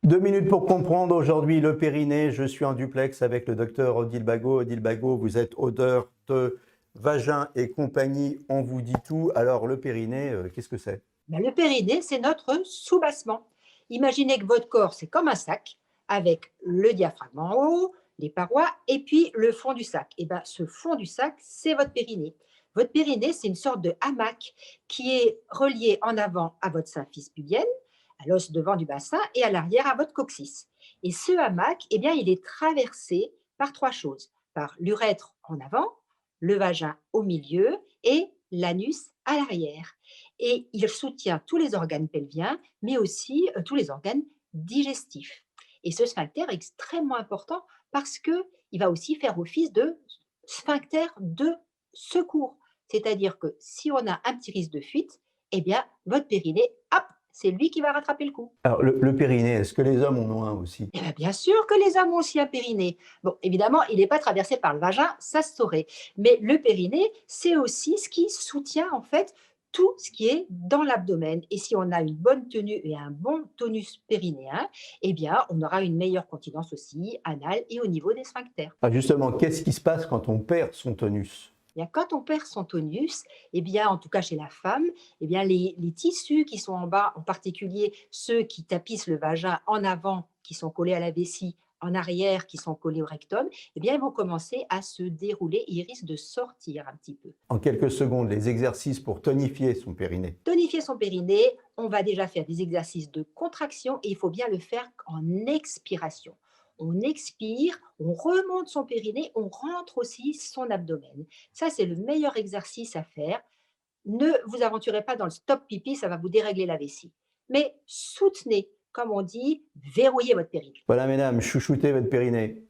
2 minutes pour comprendre aujourd'hui le périnée. Je suis en duplex avec le docteur Odile Bagot. Odile Bagot, vous êtes odeur de vagin et compagnie. On vous dit tout. Alors le périnée, qu'est-ce que c'est? Ben, le périnée, c'est notre soubassement. Imaginez que votre corps, c'est comme un sac avec le diaphragme en haut, les parois et puis le fond du sac. Et ben, ce fond du sac, c'est votre périnée. Votre périnée, c'est une sorte de hamac qui est relié en avant à votre symphyse pubienne, à l'os devant du bassin et à l'arrière à votre coccyx. Et ce hamac, eh bien, il est traversé par trois choses, par l'urètre en avant, le vagin au milieu et l'anus à l'arrière. Et il soutient tous les organes pelviens, mais aussi tous les organes digestifs. Et ce sphincter est extrêmement important parce qu'il va aussi faire office de sphincter de secours. C'est-à-dire que si on a un petit risque de fuite, eh bien, votre périnée, hop, c'est lui qui va rattraper le coup. Alors le périnée, est-ce que les hommes en ont un aussi? Eh bien sûr que les hommes ont aussi un périnée. Bon, évidemment, il n'est pas traversé par le vagin, ça se saurait. Mais le périnée, c'est aussi ce qui soutient en fait tout ce qui est dans l'abdomen. Et si on a une bonne tenue et un bon tonus périnéen, eh bien, on aura une meilleure continence aussi anale et au niveau des sphincters. Ah, justement, qu'est-ce qui se passe quand on perd son tonus? Eh bien, quand on perd son tonus, eh bien, en tout cas chez la femme, eh bien, les tissus qui sont en bas, en particulier ceux qui tapissent le vagin en avant, qui sont collés à la vessie, en arrière, qui sont collés au rectum, eh bien, ils vont commencer à se dérouler et ils risquent de sortir un petit peu. En quelques secondes, les exercices pour tonifier son périnée. Tonifier son périnée, on va déjà faire des exercices de contraction et il faut bien le faire en expiration. On expire, on remonte son périnée, on rentre aussi son abdomen. Ça, c'est le meilleur exercice à faire. Ne vous aventurez pas dans le stop pipi, ça va vous dérégler la vessie. Mais soutenez, comme on dit, verrouillez votre périnée. Voilà, mesdames, chouchoutez votre périnée.